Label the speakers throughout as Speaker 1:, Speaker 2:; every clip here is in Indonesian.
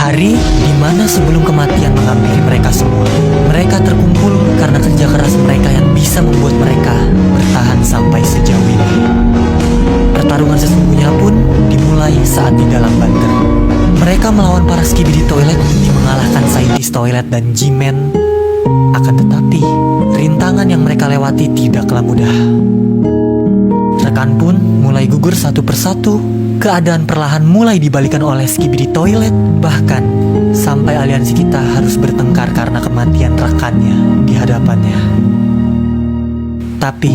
Speaker 1: Hari di mana sebelum kematian menghampiri mereka semua, mereka terkumpul karena kerja keras mereka yang bisa membuat mereka bertahan sampai sejauh ini. Pertarungan sesungguhnya pun dimulai saat di dalam bunker. Mereka melawan para skibidi toilet demi mengalahkan saintis toilet dan G-Man. Akan tetapi, rintangan yang mereka lewati tidaklah mudah. Rekan pun mulai gugur satu persatu. Keadaan perlahan mulai dibalikan oleh skibidi toilet. Bahkan sampai aliansi kita harus bertengkar karena kematian rekannya di hadapannya. Tapi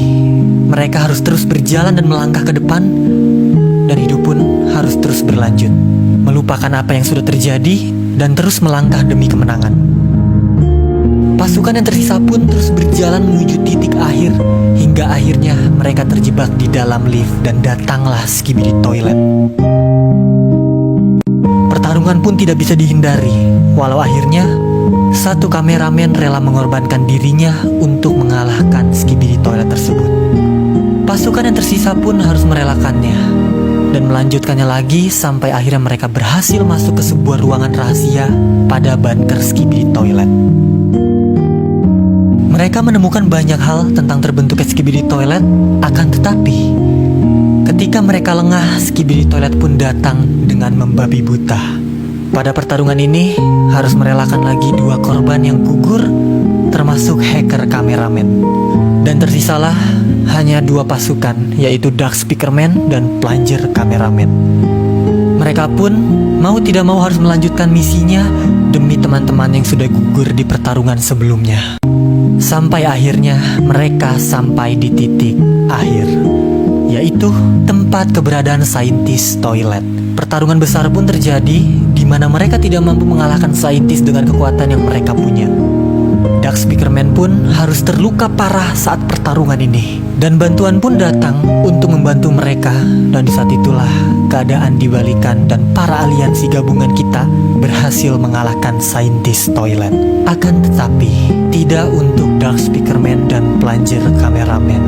Speaker 1: mereka harus terus berjalan dan melangkah ke depan. Dan hidup pun harus terus berlanjut, melupakan apa yang sudah terjadi dan terus melangkah demi kemenangan. Pasukan yang tersisa pun terus berjalan menuju titik akhir, hingga akhirnya mereka terjebak di dalam lift dan datanglah skibidi toilet. Pertarungan pun tidak bisa dihindari, walau akhirnya satu kameramen rela mengorbankan dirinya untuk mengalahkan skibidi toilet tersebut. Pasukan yang tersisa pun harus merelakannya dan melanjutkannya lagi sampai akhirnya mereka berhasil masuk ke sebuah ruangan rahasia pada bunker skibidi toilet. Mereka menemukan banyak hal tentang terbentuknya skibidi toilet, akan tetapi ketika mereka lengah, skibidi toilet pun datang dengan membabi buta. Pada pertarungan ini harus merelakan lagi dua korban yang gugur, termasuk hacker kameramen. Dan tersisalah hanya dua pasukan, yaitu Dark Speakerman dan Plunger kameramen. Mereka pun mau tidak mau harus melanjutkan misinya demi teman-teman yang sudah gugur di pertarungan sebelumnya. Sampai akhirnya mereka sampai di titik akhir, yaitu tempat keberadaan saintis toilet. Pertarungan besar pun terjadi di mana mereka tidak mampu mengalahkan saintis dengan kekuatan yang mereka punya. Dark Speakerman pun harus terluka parah saat pertarungan ini, dan bantuan pun datang untuk membantu mereka. Dan di saat itulah keadaan dibalikan dan para aliansi gabungan kita berhasil mengalahkan saintis toilet. Akan tetapi tidak untuk Dark Speakerman dan Plunger kameramen.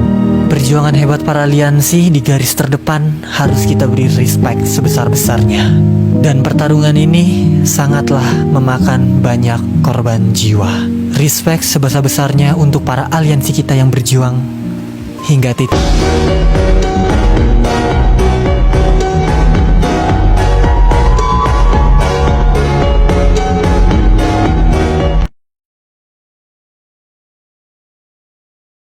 Speaker 1: Perjuangan hebat para aliansi di garis terdepan harus kita beri respect sebesar-besarnya. Dan pertarungan ini sangatlah memakan banyak korban jiwa. Respect sebesar-besarnya untuk para aliansi kita yang berjuang hingga titik.